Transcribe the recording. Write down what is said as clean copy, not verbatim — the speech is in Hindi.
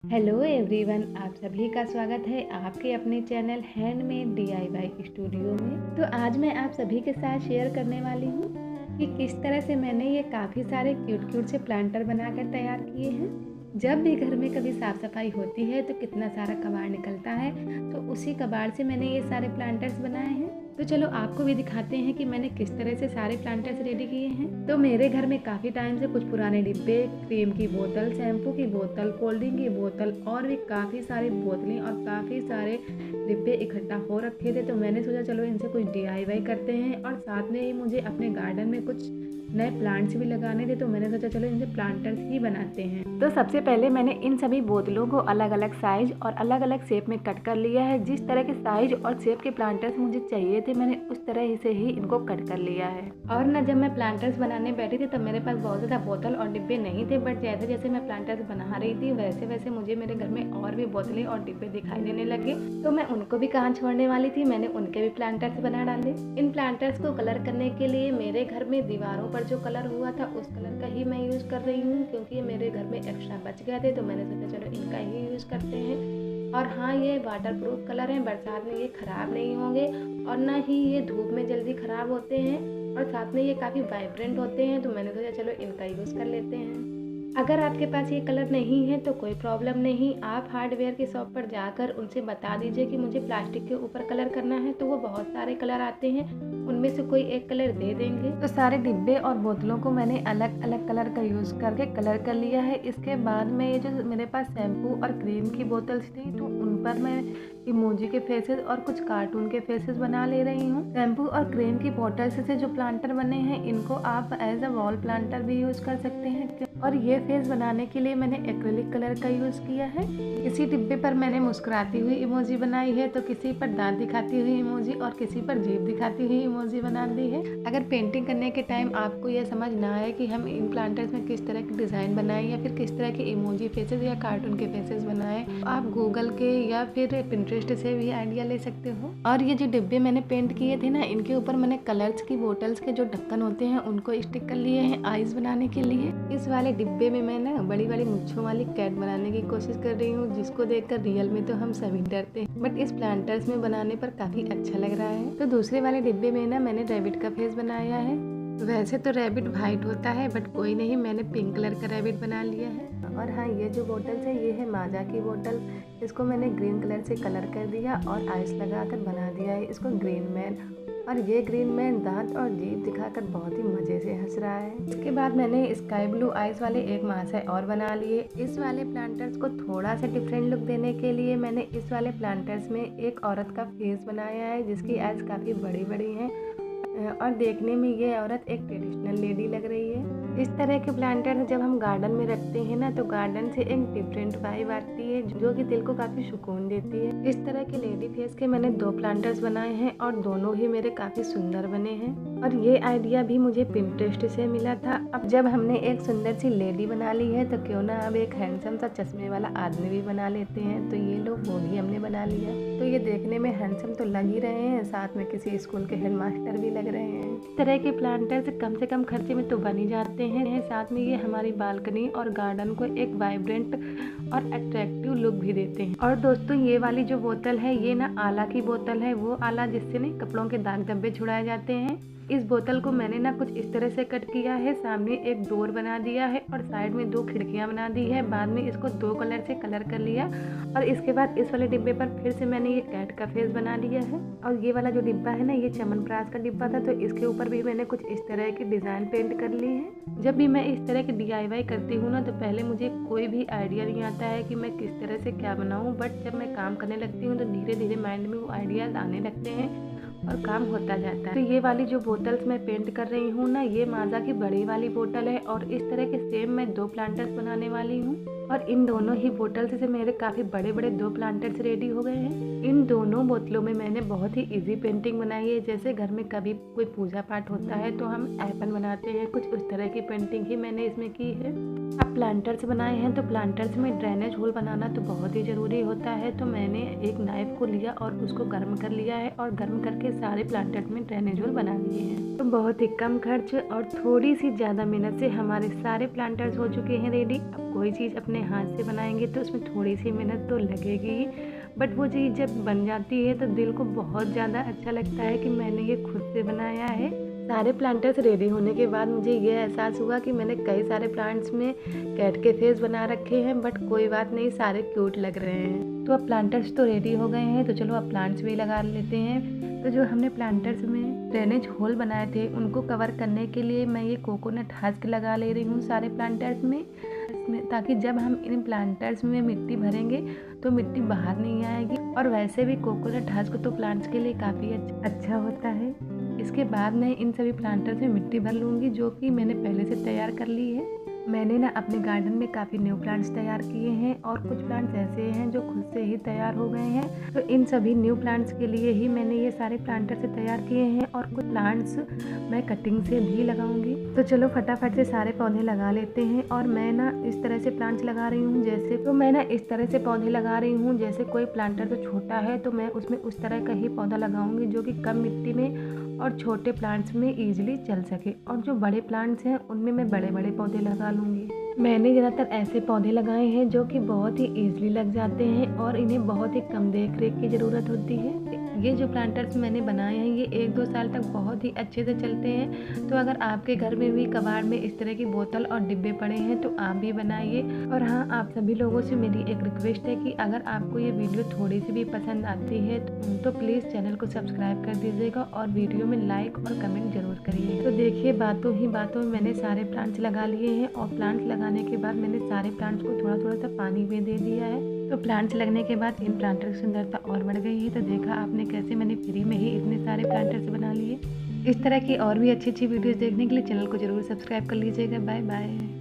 हेलो एवरीवन, आप सभी का स्वागत है आपके अपने चैनल हैंडमेड डीआईवाई स्टूडियो में। तो आज मैं आप सभी के साथ शेयर करने वाली हूँ कि किस तरह से मैंने ये काफ़ी सारे क्यूट से प्लांटर बनाकर तैयार किए हैं। जब भी घर में कभी साफ़ सफाई होती है तो कितना सारा कबाड़ निकलता है, तो उसी कबाड़ से मैंने ये सारे प्लांटर्स बनाए हैं। तो चलो आपको भी दिखाते हैं कि मैंने किस तरह से सारे प्लांटर्स रेडी किए हैं। तो मेरे घर में काफ़ी टाइम से कुछ पुराने डिब्बे, क्रीम की बोतल, शैम्पू की बोतल, कोल्ड ड्रिंक की बोतल और भी काफ़ी सारी बोतलें और काफ़ी सारे डिब्बे इकट्ठा हो रखे थे। तो मैंने सोचा चलो इनसे कुछ डीआईवाई करते हैं, और साथ में ही मुझे अपने गार्डन में कुछ नए प्लांट्स भी लगाने थे। तो मैंने सोचा चलो इनसे प्लांटर्स ही बनाते हैं। तो सबसे पहले मैंने इन सभी बोतलों को अलग अलग साइज और अलग अलग शेप में कट कर लिया है। जिस तरह के साइज और शेप के प्लांटर्स मुझे चाहिए थे मैंने उस तरह से ही इनको कट कर लिया है। और ना जब मैं प्लांटर्स बनाने बैठी थी तब मेरे पास बहुत ज़्यादा बोतल और डिब्बे नहीं थे, बट जैसे जैसे मैं प्लांटर्स बना रही थी वैसे वैसे मुझे मेरे घर में और भी बोतलें और डिब्बे दिखाई देने लगे। तो मैं उनको भी कहाँ छोड़ने वाली थी, मैंने उनके भी प्लांटर्स बना डाले। इन प्लांटर्स को कलर करने के लिए मेरे घर में दीवारों पर जो कलर हुआ था उस कलर का ही मैं यूज़ कर रही हूँ, क्योंकि मेरे घर में एक्स्ट्रा बच गए थे। तो मैंने सोचा चलो इनका ही यूज़ करते हैं। और हाँ, ये वाटरप्रूफ कलर हैं, बरसात में ये ख़राब नहीं होंगे और ना ही ये धूप में जल्दी ख़राब होते हैं, और साथ में ये काफ़ी वाइब्रेंट होते हैं। तो मैंने सोचा चलो इनका यूज़ कर लेते हैं। अगर आपके पास ये कलर नहीं है तो कोई प्रॉब्लम नहीं, आप हार्डवेयर की शॉप पर जाकर उनसे बता दीजिए कि मुझे प्लास्टिक के ऊपर कलर करना है, तो वो बहुत सारे कलर आते हैं, उनमें से कोई एक कलर दे देंगे। तो सारे डिब्बे और बोतलों को मैंने अलग अलग कलर का यूज़ करके कलर कर लिया है। इसके बाद में ये जो मेरे पास शैम्पू और क्रीम की बोतल्स थी तो उन पर मैं इमोजी के फेसेस और कुछ कार्टून के फेसेस बना ले रही हूँ। शैम्पू और क्रीम की बोतल्स से जो प्लांटर बने हैं इनको आप एज अ वॉल प्लांटर भी यूज़ कर सकते हैं। और ये फेस बनाने के लिए मैंने एक्रेलिक कलर का यूज़ किया है। किसी डिब्बे पर मैंने मुस्कुराती हुई इमोजी बनाई है, तो किसी पर दांत दिखाती हुई इमोजी और किसी पर जीभ दिखाती हुई इमोजी बना दी है। अगर पेंटिंग करने के टाइम आपको यह समझ ना आए कि हम इन प्लांटर्स में किस तरह की डिज़ाइन बनाएं या फिर किस तरह के इमोजी फेसेस या कार्टून के फेसेस बनाएं, तो आप गूगल के या फिर पिंटरेस्ट से भी आइडिया ले सकते हो। और ये जो डिब्बे मैंने पेंट किए थे ना, इनके ऊपर मैंने कलर्स की बोटल्स के जो ढक्कन होते हैं उनको स्टिक कर लिए हैं आईज बनाने के लिए। इस वाले डिब्बे में मैं ना बड़ी बड़ी मुच्छों वाली कैट बनाने की कोशिश कर रही हूँ, जिसको देखकर रियल में तो हम सभी डरते हैं, बट इस प्लांटर्स में बनाने पर काफी अच्छा लग रहा है। तो दूसरे वाले डिब्बे में ना मैंने रैबिट का फेस बनाया है। वैसे तो रैबिट वाइट होता है, बट कोई नहीं, मैंने पिंक कलर का रैबिट बना लिया है। और हाँ, ये जो बोतल है ये है माजा की बोतल। इसको मैंने ग्रीन कलर से कलर कर दिया और आइस लगाकर बना दिया है इसको ग्रीन मैन। और ये ग्रीन मैन दांत और जीभ दिखाकर बहुत ही मज़े से हंस रहा है। इसके बाद मैंने स्काई ब्लू आइज वाले एक महाशय और बना लिए। इस वाले प्लांटर्स को थोड़ा सा डिफरेंट लुक देने के लिए मैंने इस वाले प्लांटर्स में एक औरत का फेस बनाया है, जिसकी आइज काफ़ी बड़ी बड़ी हैं और देखने में ये औरत एक ट्रेडिशनल लेडी लग रही है। इस तरह के प्लांटर जब हम गार्डन में रखते हैं ना, तो गार्डन से एक डिफरेंट वाइब आती है जो कि दिल को काफ़ी सुकून देती है। इस तरह के लेडी फेस के मैंने 2 प्लांटर्स बनाए हैं और दोनों ही मेरे काफ़ी सुंदर बने हैं। और ये आइडिया भी मुझे पिंटरेस्ट से मिला था। अब जब हमने एक सुंदर सी लेडी बना ली है तो क्यों ना अब एक हैंडसम सा चश्मे वाला आदमी भी बना लेते हैं। तो ये लोग वो भी हमने बना लिया। तो ये देखने में हैंडसम तो लग ही रहे हैं, साथ में किसी स्कूल के हेडमास्टर भी लग रहे हैं। इस तरह के प्लांटर्स कम से कम खर्चे में तो बन ही जाते हैं। साथ में ये हमारी बालकनी और गार्डन को एक वाइब्रेंट और अट्रैक्टिव लुक भी देते हैं। और दोस्तों, ये वाली जो बोतल है ये ना आला की बोतल है, वो आला जिससे ना कपड़ों के दाग धब्बे छुड़ाए जाते हैं। इस बोतल को मैंने ना कुछ इस तरह से कट किया है, सामने एक डोर बना दिया है और साइड में 2 खिड़कियां बना दी है। बाद में इसको 2 कलर से कलर कर लिया और इसके बाद इस वाले डिब्बे पर फिर से मैंने ये कैट का फेस बना लिया है। और ये वाला जो डिब्बा है ना, ये च्यवनप्राश का डिब्बा था, तो इसके ऊपर भी मैंने कुछ इस तरह की डिज़ाइन पेंट कर ली है। जब भी मैं इस तरह की DIY करती हूँ ना, तो पहले मुझे कोई भी आइडिया नहीं आता है कि मैं किस तरह से क्या बनाऊँ, बट जब मैं काम करने लगती हूँ तो धीरे धीरे माइंड में वो आइडियाज़ आने लगते हैं और काम होता जाता है। तो ये वाली जो बोतल्स मैं पेंट कर रही हूँ ना, ये माजा की बड़ी वाली बोतल है और इस तरह के सेम मैं 2 प्लांटर्स बनाने वाली हूँ। और इन दोनों ही बोतल्स से मेरे काफ़ी बड़े बड़े 2 प्लांटर्स रेडी हो गए हैं। इन दोनों बोतलों में मैंने बहुत ही इजी पेंटिंग बनाई है। जैसे घर में कभी कोई पूजा पाठ होता है तो हम एपन बनाते हैं, कुछ उस तरह की पेंटिंग ही मैंने इसमें की है। अब प्लांटर्स बनाए हैं तो प्लांटर्स में ड्रेनेज होल बनाना तो बहुत ही ज़रूरी होता है। तो मैंने एक नाइफ को लिया और उसको गर्म कर लिया है और गर्म करके सारे प्लांटर्स में ड्रेनेज होल बना लिए हैं। तो बहुत ही कम खर्च और थोड़ी सी ज़्यादा मेहनत से हमारे सारे प्लांटर्स हो चुके हैं रेडी। अब कोई चीज़ अपने हाथ से बनाएंगे तो उसमें थोड़ी सी मेहनत तो लगेगी ही, बट वो चीज़ जब बन जाती है तो दिल को बहुत ज़्यादा अच्छा लगता है कि मैंने ये खुद से बनाया है। सारे प्लांटर्स रेडी होने के बाद मुझे ये एहसास हुआ कि मैंने कई सारे प्लांट्स में कैट के फेस बना रखे हैं, बट कोई बात नहीं, सारे क्यूट लग रहे हैं। तो अब प्लांटर्स तो रेडी हो गए हैं, तो चलो अब प्लांट्स भी लगा लेते हैं। तो जो हमने प्लांटर्स में ड्रेनेज होल बनाए थे उनको कवर करने के लिए मैं ये कोकोनट हस्क लगा ले रही हूँ सारे प्लांटर्स में, ताकि जब हम इन प्लांटर्स में मिट्टी भरेंगे तो मिट्टी बाहर नहीं आएगी। और वैसे भी कोकोनट हस्क तो प्लांट्स के लिए काफ़ी अच्छा होता है। इसके बाद मैं इन सभी प्लांटर्स में मिट्टी भर लूँगी, जो कि मैंने पहले से तैयार कर ली है। मैंने ना अपने गार्डन में काफ़ी न्यू प्लांट्स तैयार किए हैं और कुछ प्लांट्स ऐसे हैं जो खुद से ही तैयार हो गए हैं। तो इन सभी न्यू प्लांट्स के लिए ही मैंने ये सारे प्लांटर से तैयार किए हैं और कुछ प्लांट्स मैं कटिंग से भी लगाऊंगी। तो चलो फटाफट से सारे पौधे लगा लेते हैं। और मैं ना इस तरह से प्लांट्स लगा रही हूँ, जैसे पौधे लगा रही हूँ जैसे कोई प्लांटर तो छोटा है तो मैं उसमें उस तरह का ही पौधा लगाऊंगी जो कि कम मिट्टी में और छोटे प्लांट्स में ईजिली चल सके। और जो बड़े प्लांट्स हैं उनमें मैं बड़े बड़े पौधे लगा लूँगी। मैंने ज़्यादातर ऐसे पौधे लगाए हैं जो कि बहुत ही ईजिली लग जाते हैं और इन्हें बहुत ही कम देख रेख की ज़रूरत होती है। ये जो प्लांटर्स मैंने बनाए हैं ये 1-2 साल तक बहुत ही अच्छे से चलते हैं। तो अगर आपके घर में भी कबाड़ में इस तरह की बोतल और डिब्बे पड़े हैं तो आप भी बनाइए। और हाँ, आप सभी लोगों से मेरी एक रिक्वेस्ट है कि अगर आपको ये वीडियो थोड़ी सी भी पसंद आती है तो प्लीज़ चैनल को सब्सक्राइब कर दीजिएगा और वीडियो में लाइक और कमेंट जरूर करिए। तो देखिए, बातों ही बातों में मैंने सारे प्लांट्स लगा लिए हैं और प्लांट्स लगाने के बाद मैंने सारे प्लांट्स को थोड़ा थोड़ा सा पानी भी दे दिया है। तो प्लांट्स लगने के बाद इन प्लांटर की सुंदरता और बढ़ गई है। तो देखा आपने कैसे मैंने फ्री में ही इतने सारे प्लांटर्स बना लिए। इस तरह की और भी अच्छी अच्छी वीडियोस देखने के लिए चैनल को जरूर सब्सक्राइब कर लीजिएगा। Bye bye.